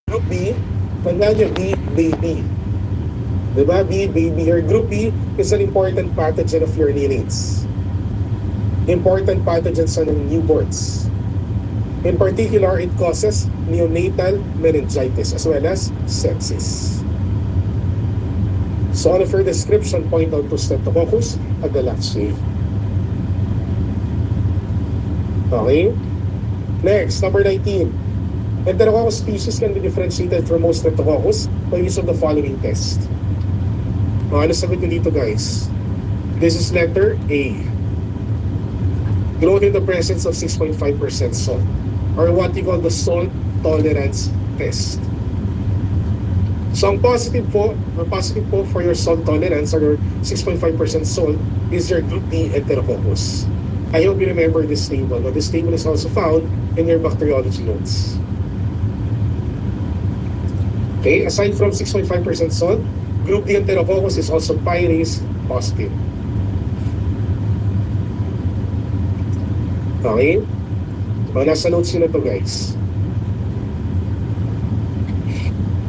Group B, tandaan nyo, B, baby. Diba? B, baby. Or Group B is an important pathogen of your neonates. Important pathogens are ng newborns. In particular, it causes neonatal meningitis as well as sepsis. So all of your description point out to Streptococcus agalactiae. Okay? Next, number 19. Enterococcus species can be differentiated from most Streptococcus by use of the following test. Ano sagot nyo dito, guys? This is letter A. Growth in the presence of 6.5% salt, or what you call the salt tolerance test. So ang positive po for your salt tolerance or your 6.5% salt is your Group B Enterococcus. I hope you remember this table. But this table is also found in your bacteriology notes. Okay, aside from 6.5% salt, Group D Enterococcus is also pyrase positive. Okay? Nasa notes nyo na to, guys.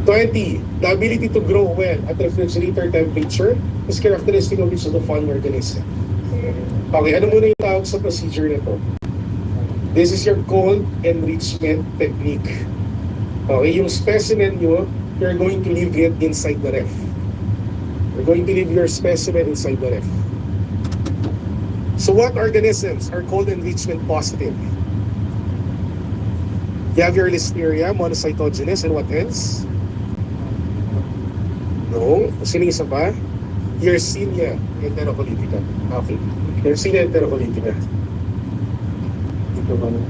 20. The ability to grow well at refrigerator temperature is characteristic of each of the following organism. Okay, ano muna yung tawag sa procedure na to? This is your cold enrichment technique. Okay, yung specimen nyo, you're going to leave it inside the ref. You're going to leave your specimen inside the ref. So what organisms are cold enrichment positive? You have your Listeria monocytogenes, and what else? No. Sino isa pa? Yersinia enterocolitica. Okay. Yersinia enterocolitica. Ito ba na?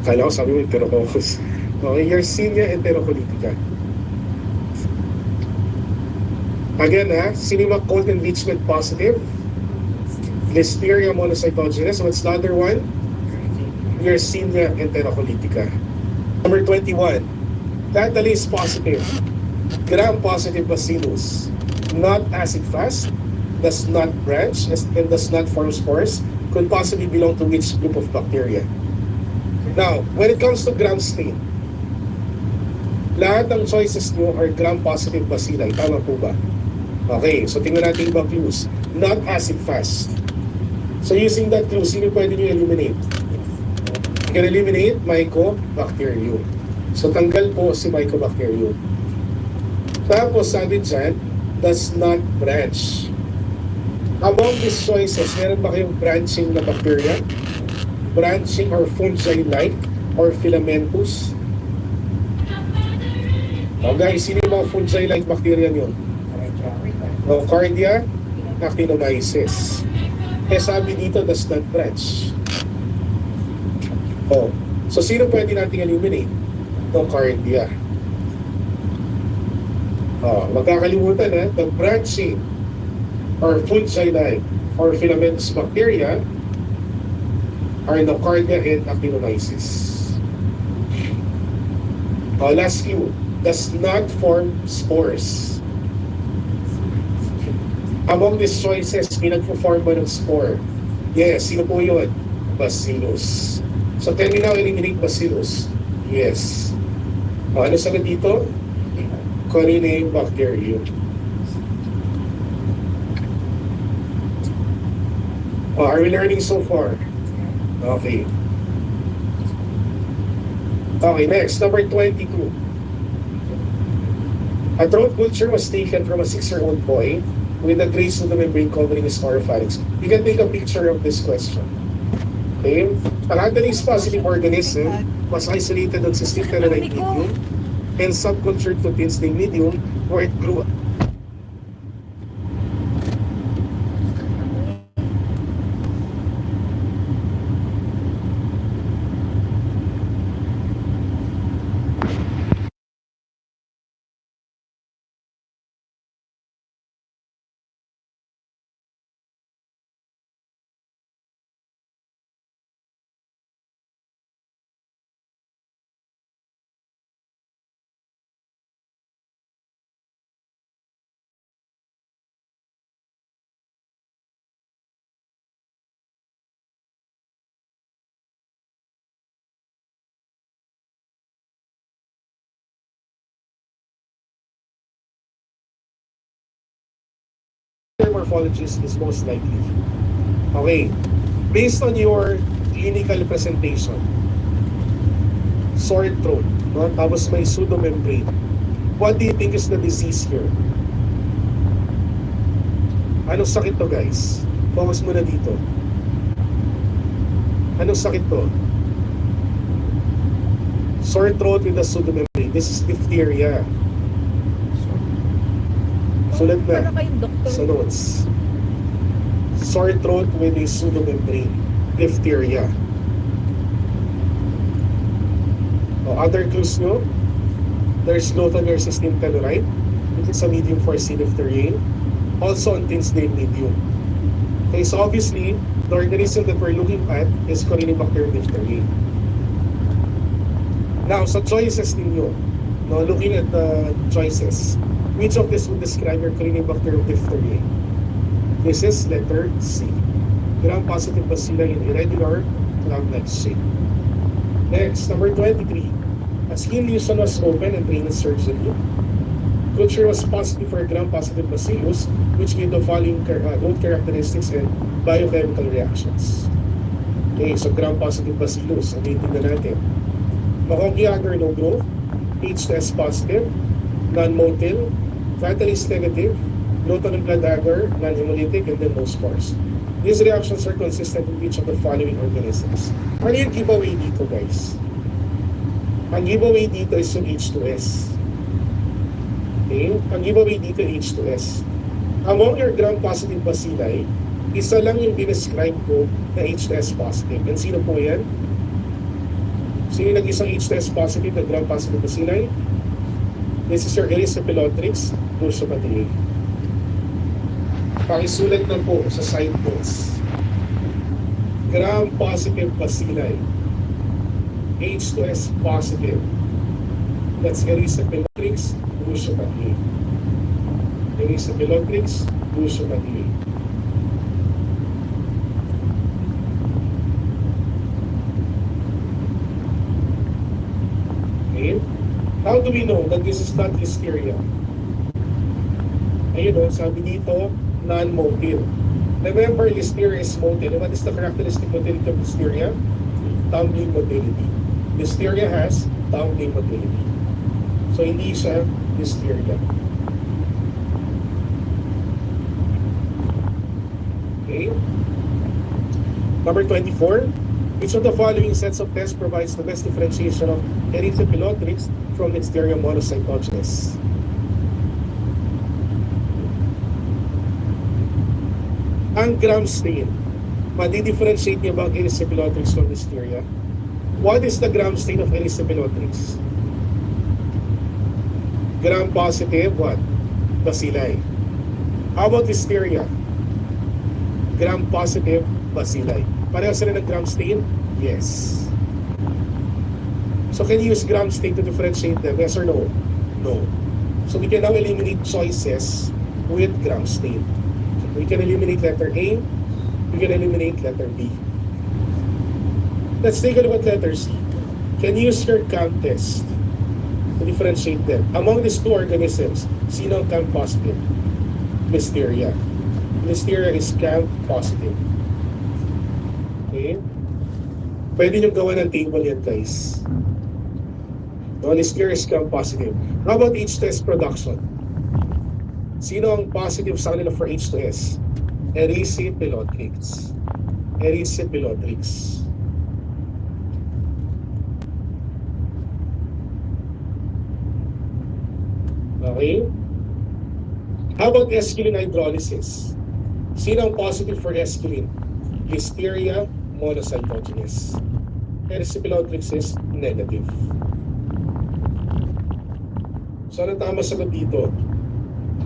Kala ko sabi mo Enterococcus. Okay, Yersinia enterocolitica. Again sino yung cold enrichment positive? Listeria monocytogenes. What's the other one? Yersinia enterocolitica. Number 21. Catalase positive. Gram-positive bacillus. Not acid-fast, does not branch, and does not form spores. Could possibly belong to which group of bacteria? Now, when it comes to gram stain, lahat ng choices nyo are gram-positive bacilli. Tama po ba? Okay, so tingnan natin ibang clues. Not acid-fast. So using that clue, sino pwede nyo eliminate? You can eliminate Mycobacterium. So tanggal po si Mycobacterium. Tapos sabi dyan, does not branch. Among these choices, meron ba kayong branching na bacteria? Branching or fungi-like or filamentous? O guys, sino yung mga fungi-like bacteria nyo? Nocardia, Actinomyces. Sabi dito, does not branch. So sino pwede nating eliminate? Nocardia. Magkakalimutan the branching or fungi-like or filamentous bacteria are Nocardia and Actinomyces. Last clue, does not form spores. Among these choices, pinag-form ba ng spore? Yes, sino po yun? Bacillus. So tell me now, eliminate Bacillus. Yes. Ano sagot dito? Corynebacterium. Are we learning so far? Okay. Okay, next, number 22. A throat culture was taken from a 6-year-old boy with a gray pseudomembrane covering his oropharynx. You can take a picture of this question. Okay? Ang Anthony's positive organism was isolated on cystic-tellarite medium and subcultured to thin medium where it grew morphologist is most likely. Okay, based on your clinical presentation, sore throat, no? Tapos may pseudomembrane. What do you think is the disease here? Anong sakit to, guys? Focus muna dito. Anong sakit to? Sore throat with a pseudomembrane. This is diphtheria. Sulat na Ano kayong doktor? sa notes. Sore throat with a pseudomembrane. Diphtheria. Other clues nyo? There's Lothar system telluride, which is a medium for C. diphtheriae. Also on Tinsdale medium. Okay, so obviously, the organism that we're looking at is Corynebacterium diphtheriae. Now, sa choices ninyo, no, looking at the choices, which of this would describe your Corynebacterium diphtheriae? This is letter C. Gram-positive bacilli in irregular cloud-like shape. Next, number 23. A skin lesion was open and drainage surgery. Culture was positive for gram-positive bacillus, which gave the following growth characteristics and biochemical reactions. Okay, so gram-positive bacillus, ang tingnan natin. Macaulay agar no growth, H2S positive, non-motile, catalyst negative, Lothar blood agar, non-hemolytic, and then no spores. These reactions are consistent with each of the following organisms. Ano yung giveaway dito, guys? Ang giveaway dito is yung H2S. Okay? Ang giveaway dito H2S. Among your gram-positive bacilli, isa lang yung dinescribe ko na H2S positive. And sino po yan? Sino yung nag-isang H2S positive na gram-positive bacilli? This is your Erysipelotrix bursopatiae. Pakisulat na po sa side notes. Gram-positive bacilli. H2S positive. That's Erysipelotrix bursopatiae. Erysipelotrix bursopatiae. Okay? How do we know that this is not Listeria? Ayun o, sabi dito, non-motile. Remember, Listeria is motile. What is the characteristic motility of Listeria? Tumbling motility. Listeria has tumbling motility. So, hindi siya Listeria. Okay. Number 24. Which of the following sets of tests provides the best differentiation of Erysipelotrix from Listeria monocytogenes? Ang gram stain, madi-differentiate niya ba ang Erysipelotrix from Listeria? What is the gram stain of Erysipelotrix? Gram-positive, what? Bacilli. How about Listeria? Gram-positive bacilli. Pareho sila ng gram stain? Yes. So can you use gram stain to differentiate them? Yes or no? No. So we can now eliminate choices with gram stain. We can eliminate letter A. We can eliminate letter B. Let's take a look at letter C. Can you use your CAM test to differentiate them? Among these two organisms, sino ang CAM positive? Listeria. Listeria is CAM positive. Okay? Pwede nyo gawa ng table yan, guys. No, Listeria is CAM positive. How about H2S production? Sino ang positive sa kanila for H2S? Erysipelotrix. Erysipelotrix. Okay? How about esculin hydrolysis? Sino ang positive for esculin? Listeria monocytogenes. Erysipelotrix is negative. So ano tama sagot dito?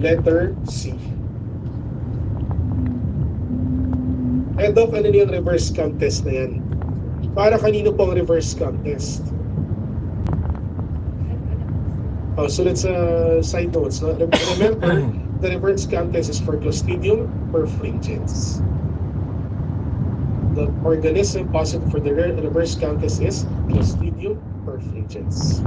Letter C. Doc, ano yung reverse CAM test na yan? Para kanino po ang reverse CAM test? Sulat sa side notes. No? Remember, the reverse CAM test is for Clostridium perfringens. The organism positive for the reverse CAM test is Clostridium perfringens.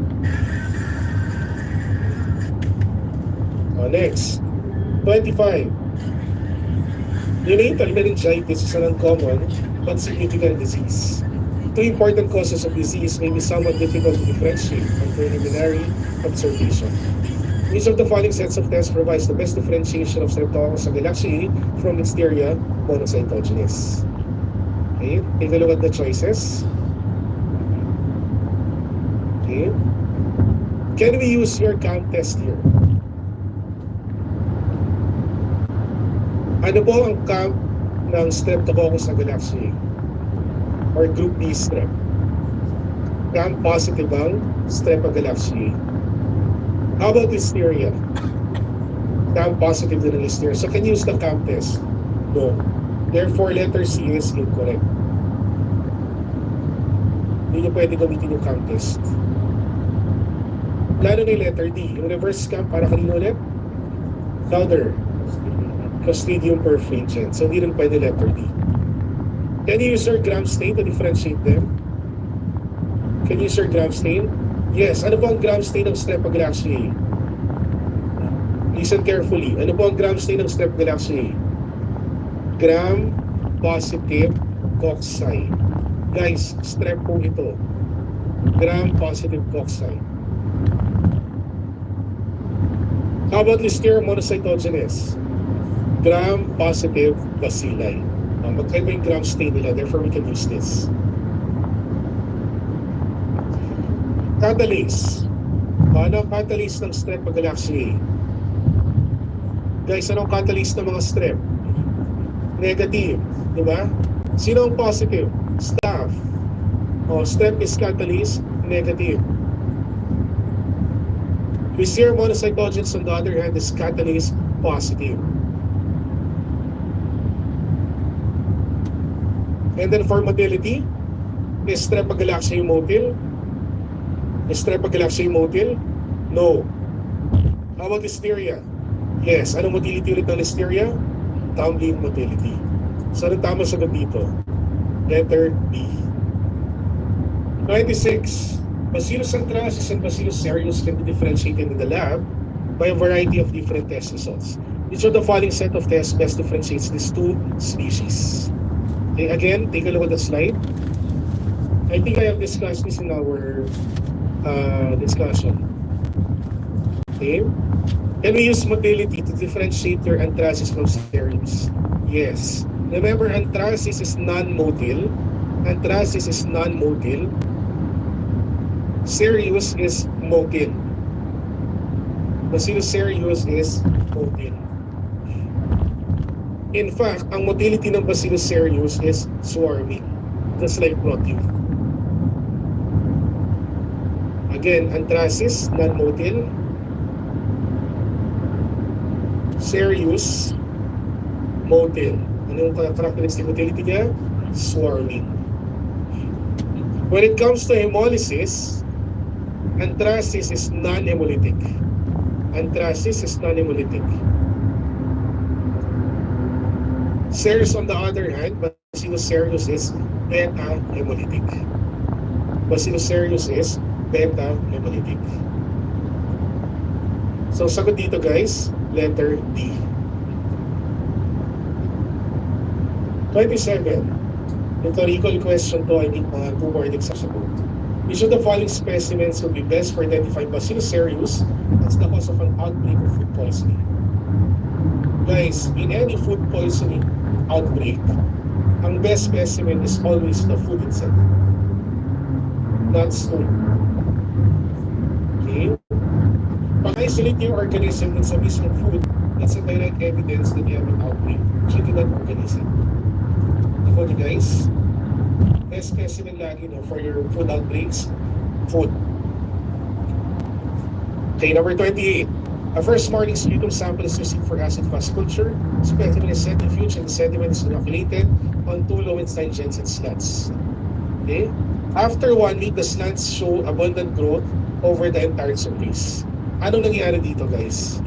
Next, 25. Neonatal meningitis is an uncommon but significant disease. Two important causes of disease may be somewhat difficult to differentiate on preliminary observation. Each of the following sets of tests provides the best differentiation of Streptococcus agalactiae from Listeria monocytogenes. Okay, take a look at the choices. Okay. Can we use your count test here? Ano po ang count ng Streptococcus agalactiae? Or Group B strep? Count positive ang Strep agalactiae. How about Listeria? Count positive din ang Listeria. So can you use the count test? No. Therefore, letter C is incorrect. Hindi nyo pwede gamitin yung count test. Lalo na yung letter D. Yung reverse count, para kanino ulit? Louder. Clostridium perfringens. So hindi rin pwede letter D. Can you use your gram stain to differentiate them? Can you use your gram stain? Yes. Ano po ang gram stain ng Strep agalactiae? Listen carefully. Ano po ang gram stain ng Strep agalactiae? Gram positive cocci. Guys, strep po ito. Gram positive cocci. How about Listeria monocytogenes? Gram positive bacilli. Magkaiba yung gram stain nila, therefore we can use this. Catalase. Ano ang catalase ng Strep agalactiae? Guys, anong catalase ng mga strep? Negative, di ba? Sino ang positive? Staph. Strep is catalase, negative. Listeria monocytogenes on the other hand is catalase, positive. And then for motility, is Strep agalactiae motil? Is Strep agalactiae motil? No. How about Listeria? Yes. Anong motility ulit ng Listeria? Townley motility. So ano tama sagot dito? Letter B. 96. Bacillus anthracis and Bacillus cereus can be differentiated in the lab by a variety of different test results. Which of the following set of tests best differentiates these two species? Okay, again, take a look at the slide. I think I have discussed this in our discussion. Okay. Can we use motility to differentiate your anthracis from cereus? Yes. Remember, anthracis is non-motil. Anthracis is non-motil. Cereus is motil. Bacillus cereus is motil. In fact, ang motility ng Bacillus cereus is swarming, just like protein. Again, anthracis, non-motil. Cereus, motil. Ano yung characteristic motility niya? Swarming. When it comes to hemolysis, anthracis is non-hemolytic. Anthracis is non-hemolytic. Cereus, on the other hand, Bacillus cereus is beta-hemolytic. Bacillus cereus is beta-hemolytic. So, sagot dito guys, letter D. 27. Ito, recall question to, I think mga 2 more exams ago. Which of the following specimens would be best for identifying Bacillus cereus as the cause of an outbreak of food poisoning? Guys, in any food poisoning outbreak, ang best specimen is always the food itself, not stone. Okay? Pag-isolate yung organism dun sa mismong food, that's a direct evidence that you have an outbreak due to that organism. Ako guys, best specimen lagi for your food outbreaks, food. Okay, number 28. A first morning sputum sample is received for acid fast culture. Specimen is centrifuged and the sediment is inoculated on 2 Lowenstein Jensen slants. Okay? After 1 week, the slants show abundant growth over the entire surface. Anong nangyari dito, guys?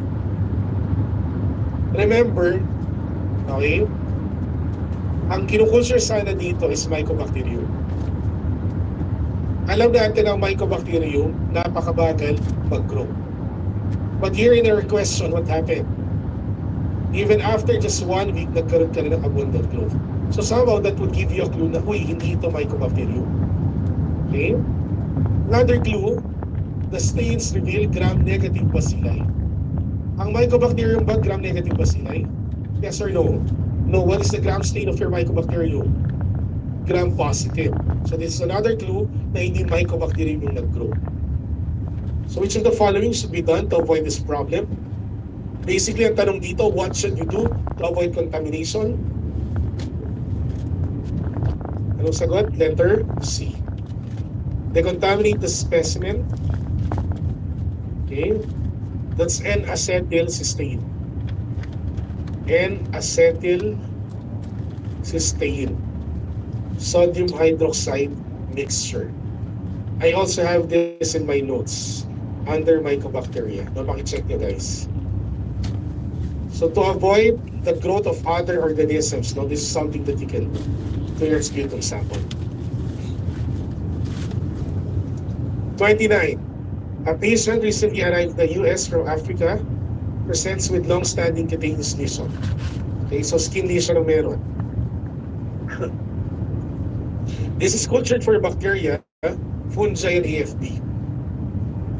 Remember, okay, ang kinukulture sana dito is Mycobacterium. Alam natin ang Mycobacterium, napakabagal mag-grow. But here in our question, what happened? Even after just 1 week, nagkaroon ka na ng abundant growth. So somehow that would give you a clue na, uy, hindi ito Mycobacterium. Okay? Another clue, the stains reveal gram-negative bacilli. Ang Mycobacterium ba gram-negative bacilli? Yes or no? No. What is the gram stain of your Mycobacterium? Gram-positive. So this is another clue na hindi Mycobacterium yung nag-grow. So which of the following should be done to avoid this problem? Basically, ang tanong dito, what should you do to avoid contamination? Anong sagot? Letter C. Decontaminate the specimen. Okay. That's N-acetylcysteine. N-acetylcysteine. Sodium hydroxide mixture. I also have this in my notes under Mycobacteria. Mapakicheck nyo guys. So to avoid the growth of other organisms, no, this is something that you can do to your sputum sample. 29. A patient recently arrived in the US from Africa presents with long-standing cutaneous lesion. Okay, so skin lesion ang meron. This is cultured for bacteria, fungi, and AFD.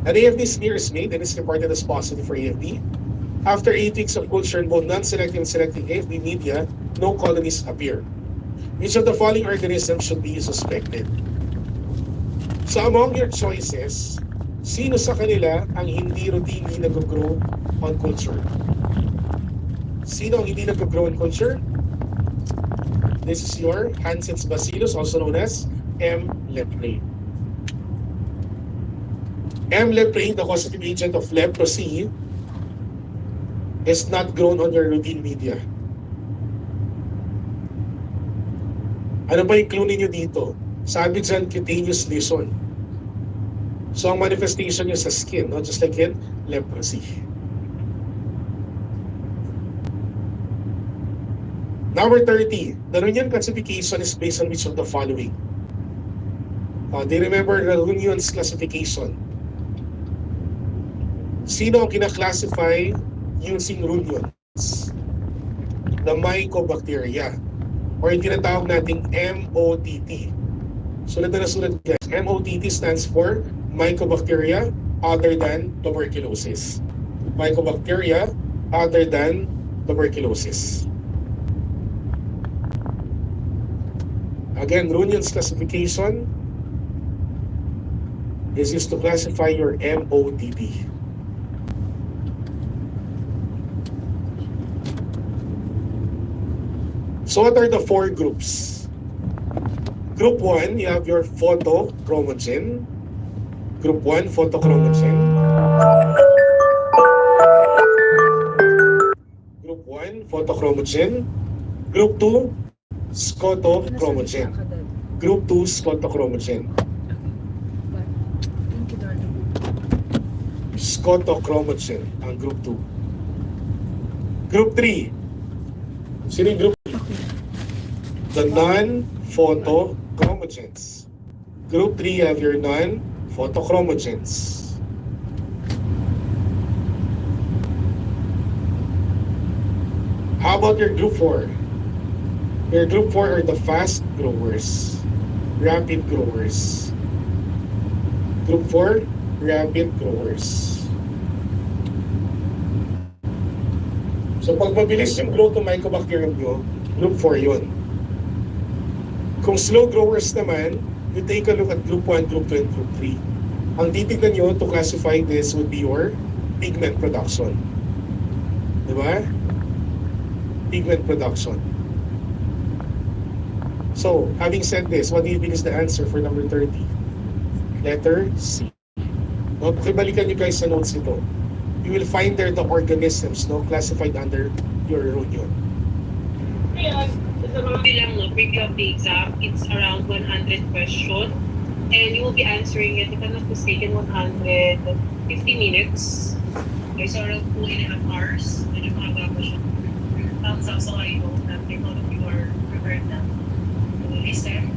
An AFD smear is made and is reported as positive for AFD. After 8 weeks of culture in both non-selective and selective AFD media, no colonies appear. Which of the following organisms should be suspected? So among your choices, sino sa kanila ang hindi routinely nag-grow on culture? Sino ang hindi nag-grow on culture? This is your Hansen's bacillus, also known as M. leprae. M. leprae, the causative agent of leprosy, is not grown on your routine media. Ano ba yung clue ninyo dito? Sabi dyan, cutaneous lesion. So ang manifestation niya sa skin, no? Just like in leprosy. Number 30. The Runyon classification is based on which of the following? Do you remember the Runyon's classification? Sino ang kinaklasify using Runyons? The Mycobacteria, or yung tinatawag nating MOTT. Sulat na nasulat guys. MOTT stands for Mycobacteria other than tuberculosis. Mycobacteria other than tuberculosis. Again, Runyon's classification is used to classify your MOTT. So what are the 4 groups? Group 1, you have your photochromogen. Group 1, photochromogen. Group 1, photochromogen. Group 2, scotochromogen. Group 2, scotochromogen. Scotochromogen ang group 2. Group 3. Sino yung group 3? The non-photochromogens. Group 3, you have your non-photochromogens. How about your group 4? Your group 4 are the fast growers, rapid growers. Group 4, rapid growers. So pag mabilis yung growth ng Mycobacterium nyo, group 4 yun. Kung slow growers naman, you take a look at group 1, group 2, and group 3. Ang titignan nyo to classify this would be your pigment production. Diba? Pigment production. So, having said this, what do you think is the answer for number 30? Letter C. No, pakibalikan nyo guys sa notes ito. You will find there the organisms, no, classified under your Runyon. Sa mga bilang no, preview of the exam, it's around 100 questions. And you will be answering it, if I'm not mistaken, 150 minutes. Okay, so around 2.5 hours. Medyo mahaba po siya. So I hope that all of you are prepared na to listen.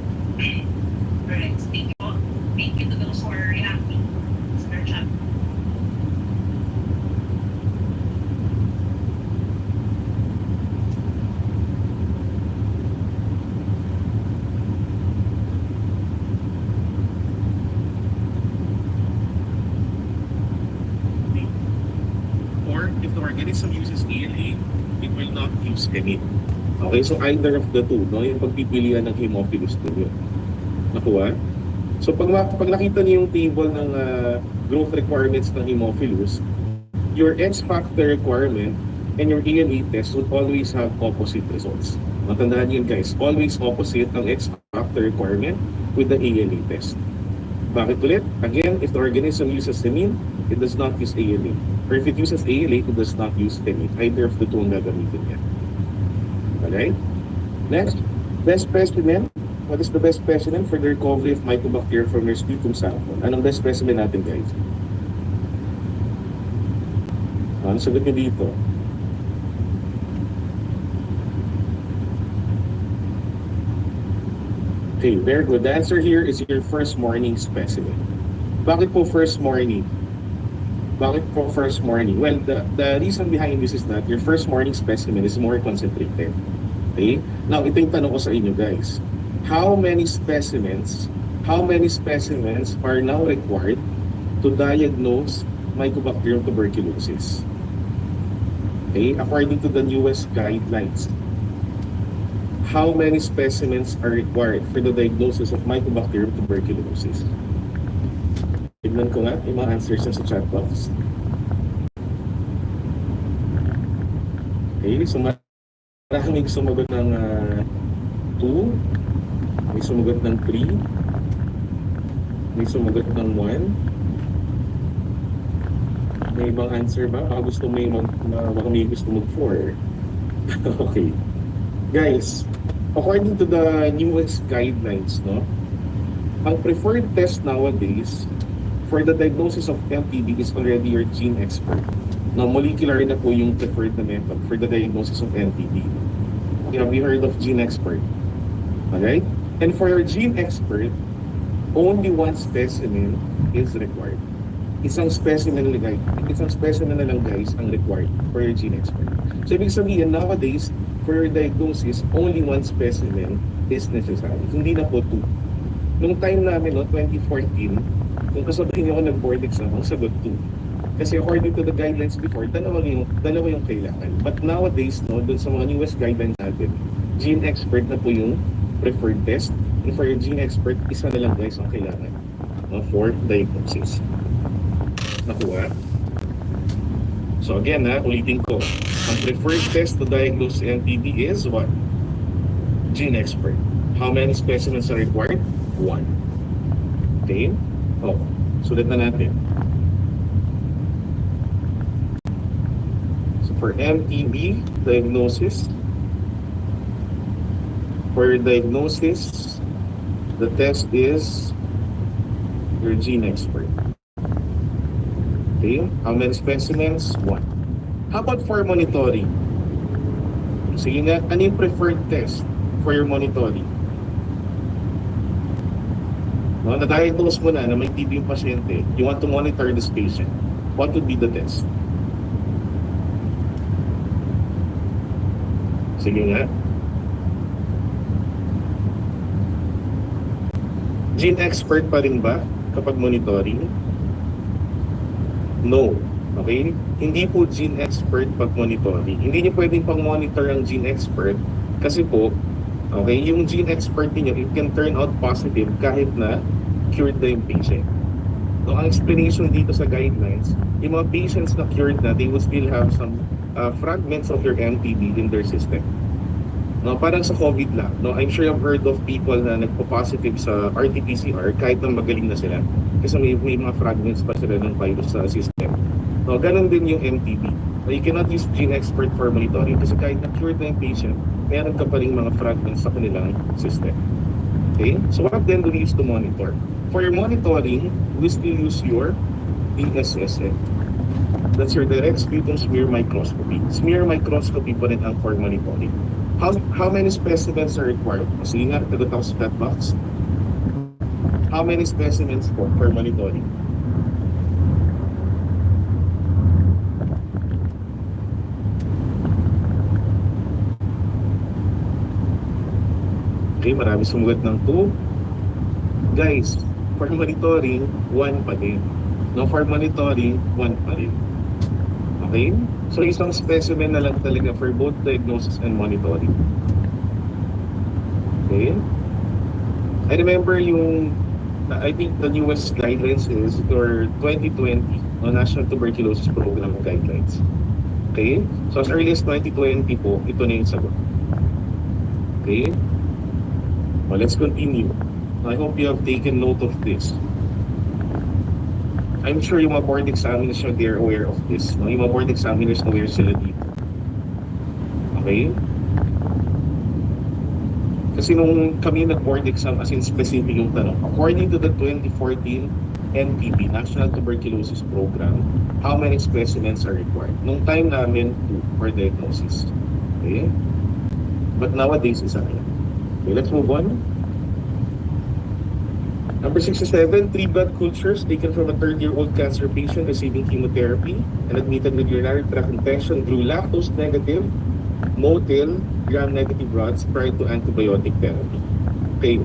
Alright, thank you. Thank you to those who are reacting sa our chat. organism uses ELA, it will not use any. Okay, so either of the two, no? Yung pagpipilian ng Haemophilus 2 yun. Nakuha? So pag nakita niyo yung table ng growth requirements ng Haemophilus, your X factor requirement and your ELA test would always have opposite results. Matandaan yun guys, always opposite ang X factor requirement with the ELA test. Bakit ulit? Again, if the organism uses hemine, it does not use ALA. Or if it uses ALA, it does not use hemine. Either of the two ang gagamitin niya. Alright? Next, best specimen. What is the best specimen for the recovery of Mycobacterium from your sputum sample? Anong best specimen natin guys? Ano sagot niyo dito? Okay, very good. The answer here is your first morning specimen. Bakit po first morning? Bakit po first morning? Well, the reason behind this is that your first morning specimen is more concentrated. Okay? Now, ito yung tanong ko sa inyo guys. How many specimens are now required to diagnose Mycobacterium tuberculosis? Okay? According to the newest guidelines, how many specimens are required for the diagnosis of Mycobacterium tuberculosis? Tignan ko nga yung mga answers sa chat box. Okay, so maraming sumagot ng 2, may sumagot ng 3, may sumagot ng 1. May ibang answer ba? Baka gusto may gusto mag-4. Okay. Guys, according to the newest guidelines, no, ang preferred test nowadays for the diagnosis of MTB is already your gene expert. Now, molecular na po yung preferred na method for the diagnosis of MTB. Have you heard of gene expert? Alright? And for your gene expert, only one specimen is required. Isang specimen na lang guys ang required for your gene expert. So, ibig sabihin, nowadays, for your diagnosis, only one specimen is necessary. Hindi na po 2. Nung time namin, no, 2014, kung kasabihin niyo ako nag-board exam, ang sagot 2. Kasi according to the guidelines before, dalawa yung kailangan. But nowadays, no, dun sa mga newest guidelines natin, gene expert na po yung preferred test. And for your gene expert, isa na lang guys ang kailangan, no, for diagnosis. Nakuha? So again, ulitin ko. Ang preferred test to diagnose MTB is what? Gene expert. How many specimens are required? 1. Okay? Oh, sulit na natin. So for MTB diagnosis, the test is your gene expert. Okay? How many specimens? 1. How about for monitoring? Sige nga, ano yung preferred test for your monitoring? No, na-diagnose mo na may TB yung pasyente. You want to monitor this patient. What would be the test? Sige nga. Gene expert pa rin ba kapag monitoring? No. Okay? Hindi po gene expert pag monitoring. Hindi niyo pwedeng pang-monitor ang gene expert kasi po, okay, yung gene expert niyo, it can turn out positive kahit na cured na yung patient. So, ang explanation dito sa guidelines, yung mga patients na cured na, they will still have some fragments of your MTB in their system. No, parang sa COVID lang. No, I'm sure you've heard of people na nagpo-positive sa RT-PCR kahit na magaling na sila. Kasi may mga fragments pa sila ng virus sa system. No, ganun din yung MTB. No, you cannot use gene expert for monitoring kasi kahit na cured na yung patient, meron ka pa rin mga fragments sa kanilang system. Okay? So what then do we use to monitor? For your monitoring, we still use your DSSM. That's your direct sputum smear microscopy. Smear microscopy pa rin ang for monitoring. How many specimens are required? Sige nga, tagot ako sa chat box. How many specimens for monitoring? Okay, marami sumugot ng 2. Guys, for monitoring, 1 pa din. No, for monitoring, 1 pa rin. Okay? So isang specimen na lang talaga for both diagnosis and monitoring. Okay? I remember I think the newest guidelines is your 2020 National Tuberculosis Program guidelines. Okay? So as early as 2020 po, ito na yung sagot. Okay? Well, let's continue. I hope you have taken note of this. I'm sure yung mga board examiners, they're aware of this. No? Yung mga board examiners aware sila dito. Okay? Kasi nung kami nag-board exam, as in specific yung tanong, according to the 2014 NTP, National Tuberculosis Program, how many specimens are required? Nung time namin, 2 for diagnosis. Okay? But nowadays, isa na. Okay, let's move on. Number 67, 3 blood cultures taken from a 30-year-old cancer patient receiving chemotherapy and admitted with urinary tract infection drew lactose negative, motile, gram-negative rods prior to antibiotic therapy. Okay,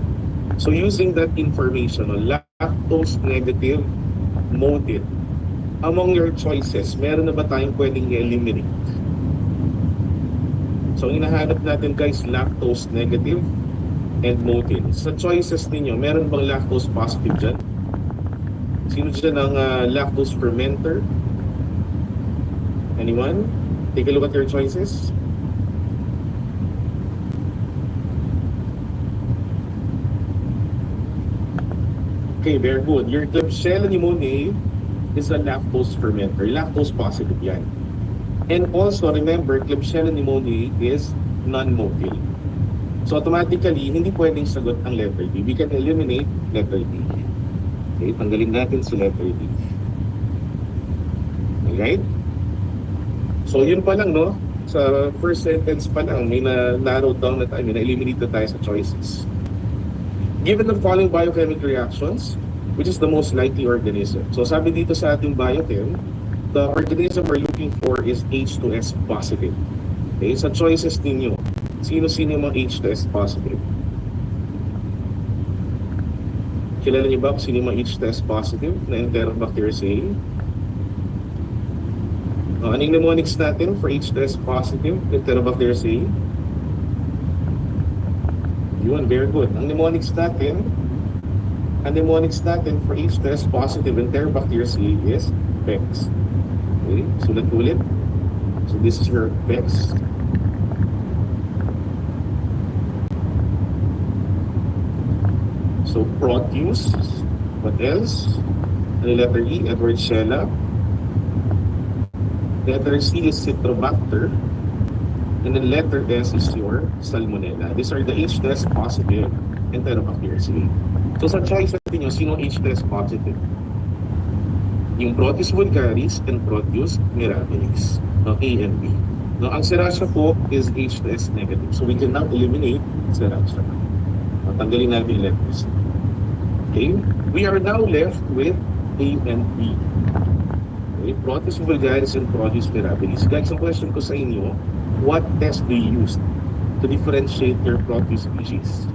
so using that information on lactose negative, motile, among your choices, meron na ba tayong pwedeng i-eliminate? So hinahanap natin guys, lactose negative and motile. Sa choices ninyo, meron bang lactose positive dyan? Sino dyan ang lactose fermenter? Anyone? Take a look at your choices. Okay, very good. Your Klebsiella pneumoniae is a lactose fermenter. Lactose positive yan. And also, remember, Klebsiella pneumoniae is non-motile. So automatically, hindi pwedeng sagot ang letter D. We can eliminate letter D. Okay, tanggalin natin si letter D. Alright? So yun pa lang, no? Sa first sentence pa lang, may na-narrow down na tayo, may na-eliminate na tayo sa choices. Given the following biochemical reactions, which is the most likely organism? So sabi dito sa ating biochem, the organism we're looking for is H2S positive. Okay, sa choices ninyo, sino-sino yung mga H2S positive? Kilala niyo ba kung sino yung mga H2S positive na Enterobacteriaceae? Anong mnemonics natin for H2S positive Enterobacteriaceae? Yun, very good. Ang mnemonics natin for H2S positive Enterobacteriaceae is PEX. Okay, sulat ulit. So this is your PEX. So Proteus. What else? Ano letter E? Edwardsiella. Letter C is Citrobacter. And then letter S is your Salmonella. These are the H2S positive Enterobacteriaceae. So sa choice natin nyo, sino H2S positive? Yung Proteus vulgaris and Proteus mirabilis. No, A and B. No, ang Serratia po is H2S negative. So we can now eliminate Serratia. Tanggalin natin yung letters. Okay? We are now left with A and B. Okay? Proteus vulgaris and Proteus mirabilis. Guys, ang question ko sa inyo, what test do you use to differentiate your Proteus species?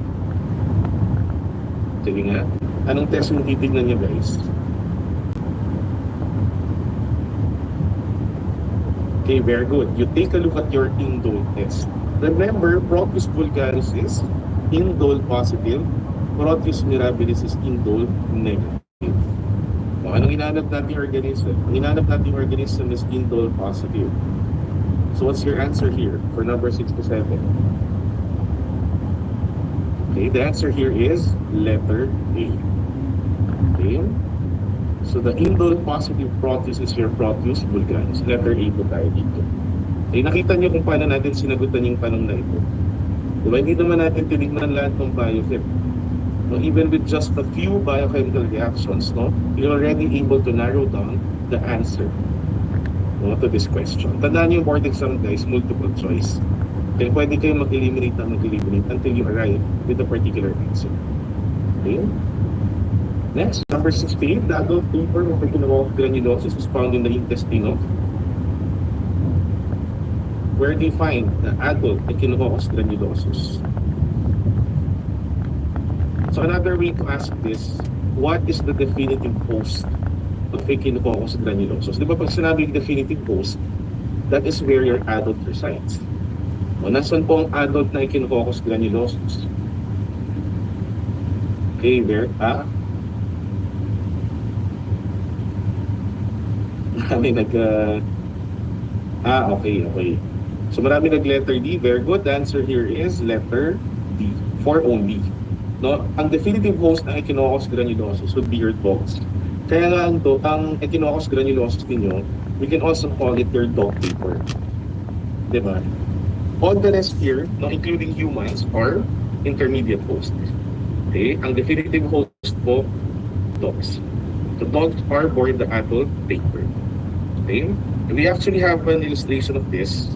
Sige nga, anong test yung titignan nyo guys? Okay, very good. You take a look at your indole test. Remember, Proteus vulgaris is indole positive, Proteus mirabilis is indole negative. So, anong hinahanap natin organism? Ang hinahanap natin organism is indole positive. So what's your answer here for number 67? Okay, the answer here is letter A. Okay, so the indole positive Proteus is your Proteus vulgaris. Letter A po tayo dito. Okay, nakita niyo kung paano natin sinagutan yung tanong na ito. Diba, hindi naman natin tinignan lahat ng biochem. No, even with just a few biochemical reactions, no, you're already able to narrow down the answer to this question. Tandaan niyo yung board exam guys, multiple choice. Kaya pwede kayo mag-eliminate until you arrive with a particular answer. Okay? Next, number 68, the adult paper of echinococcus granulosus is found in the intestine of. Where do you find the adult echinococcus granulosus? So another way to ask this, what is the definitive host of Echinococcus granulosus? Di ba pag sinabi yung definitive host, that is where your adult resides. O, nasan po ang adult na Echinococcus granulosus? Okay, where? Marami okay. So marami nag-letter D. Very good. The answer here is letter D. For only. No, ang definitive host ng Echinococcus granulosus would be your dogs. Kaya nga ang Echinococcus granulosus ninyo, we can also call it your dog paper. Diba? All the rest here, no, including humans, are intermediate hosts. Okay? Ang definitive host po, dogs. The dogs are born the adult paper. Okay? We actually have an illustration of this.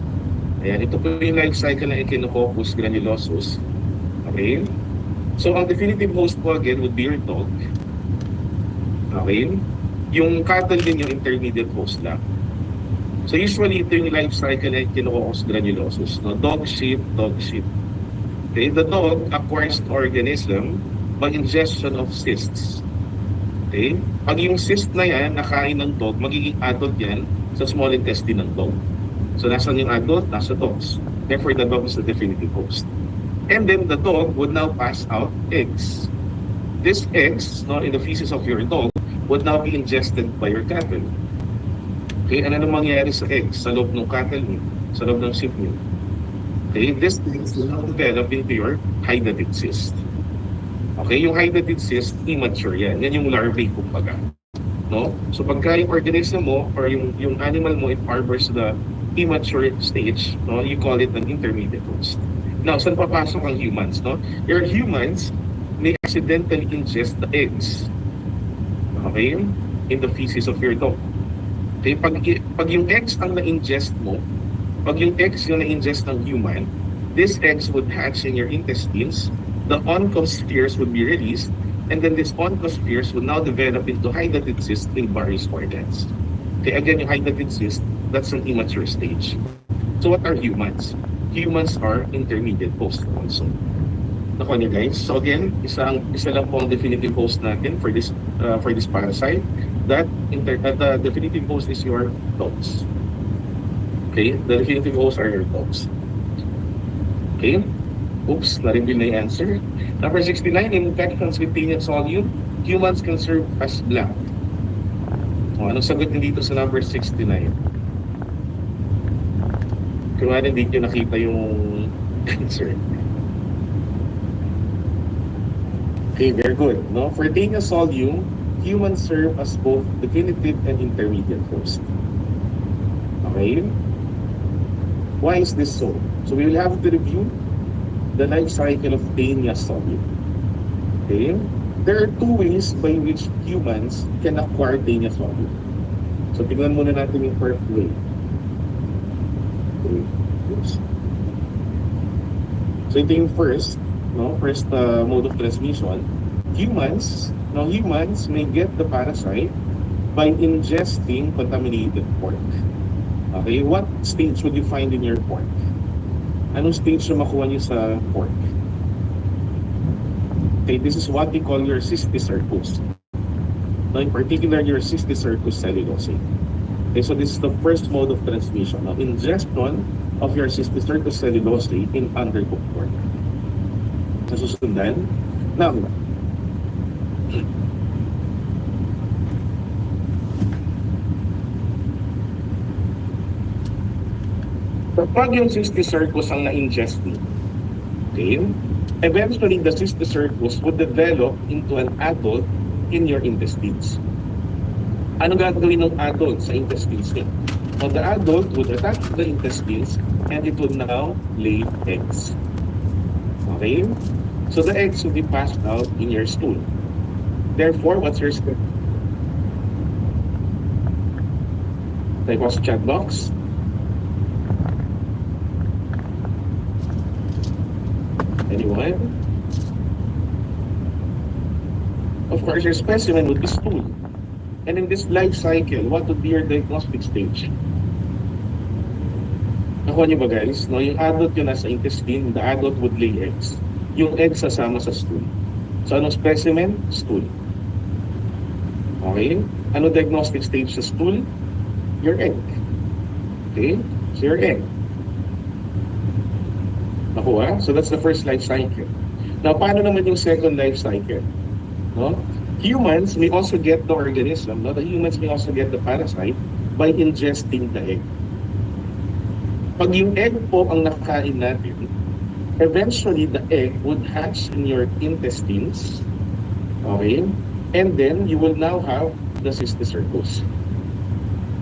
Ayan, ito po yung life cycle ng Echinococcus granulosus. Okay? So, ang definitive host po again would be your dog. Okay? Yung cattle din yung intermediate host lang. So, usually ito yung life cycle ng Echinococcus granulosus. No? Dog, sheep, dog, sheep. Okay? The dog acquires the organism by ingestion of cysts. Okay? Pag yung cyst na yan, nakain ng dog, magiging adult yan sa small intestine ng dog. So, nasan yung adult? Nasa dogs. Therefore, the dog is the definitive host. And then, the dog would now pass out eggs. These eggs, no, in the feces of your dog, would now be ingested by your cattle. Okay? Ano nang mangyayari sa eggs? Sa loob ng cattle meat, sa loob ng sheep meat. Okay? This eggs will now develop into your hydatid cyst. Okay, yung hydatid cyst, immature yan. Yan yung larvae kumbaga. No? So pagka yung organism mo or yung animal mo, it harbors the immature stage, no? You call it an intermediate host. Now, saan papasok ang humans? No? Your humans may accidentally ingest the eggs. Okay? In the feces of your dog. Okay? Pag yung eggs ang na-ingest mo, pag yung eggs yung na-ingest ng human, these eggs would hatch in your intestines. The oncos spheres would be released, and then this oncos spheres would now develop into hydatid cyst in various organs. Okay, again, yung hydatid cyst, that's an immature stage. So what are humans? Humans are intermediate hosts also. Nakuha niyo guys? So again, isa lang po ang definitive host natin for this parasite. The definitive host is your dogs. Okay, the definitive hosts are your dogs. Okay. Oops, na-reveal na yung answer. Number 69, in infections with tainted solute, humans can serve as blank. O, anong sagot din dito sa number 69? Kung ano, hindi nyo nakita yung answer. Okay, very good. No? For tainted solute, humans serve as both definitive and intermediate host. Okay? Why is this so? So we will have to review the life cycle of Taenia solute. Okay? There are two ways by which humans can acquire Taenia solute. So tingnan muna natin yung first way. Okay. Oops. So ito yung first mode of transmission. Humans may get the parasite by ingesting contaminated pork. Okay, what stage would you find in your pork? Anong stage na makuha niyo sa pork? Okay, this is what we call your cysticercus. Now, in particular, your cysticercus cellulose. Okay, so this is the first mode of transmission. Now, ingestion of your cysticercus cellulose in undercooked pork. Nasusundan? Now, kapag yung cysticercus ang na-ingest mo, okay, eventually the cysticercus would develop into an adult in your intestines. Ano gagawin ng adult sa intestines niya? Well, the adult would attack the intestines and it would now lay eggs. Okay? So the eggs will be passed out in your stool. Therefore, what's your step? Type of chat box. Anyone? Of course, your specimen would be stool. And in this life cycle, what would be your diagnostic stage? Nakuha niyo ba guys? No, yung adult yun nasa intestine, the adult would lay eggs. Yung eggs sasama sa stool. So anong specimen? Stool. Okay? Ano diagnostic stage sa stool? Your egg. Okay? So your egg. Nakuha? So that's the first life cycle. Now, paano naman yung second life cycle? No? Humans may also get the organism, no? The humans may also get the parasite by ingesting the egg. Pag yung egg po ang nakain natin, eventually the egg would hatch in your intestines, okay? And then you will now have the cysticercus.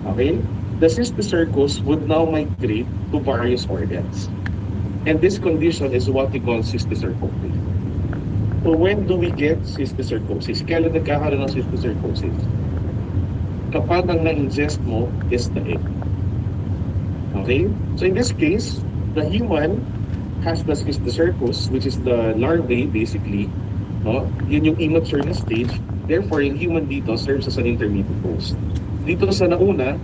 Okay? The cysticercus would now migrate to various organs. And this condition is what we call cysticercosis. So when do we get cysticercosis? Kailan nagkakaroon ng cysticercosis? Kapag ang na-ingest mo is the egg. Okay? So in this case, the human has the cysticercus, which is the larvae basically. No? Yun yung immature na stage. Therefore, yung human dito serves as an intermediate host. Dito sa nauna,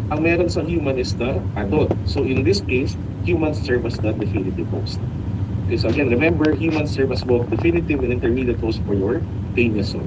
ang meron sa human is the adult. So in this case, humans serve as the definitive host. Okay, so again, remember, humans serve as both definitive and intermediate host for your penis.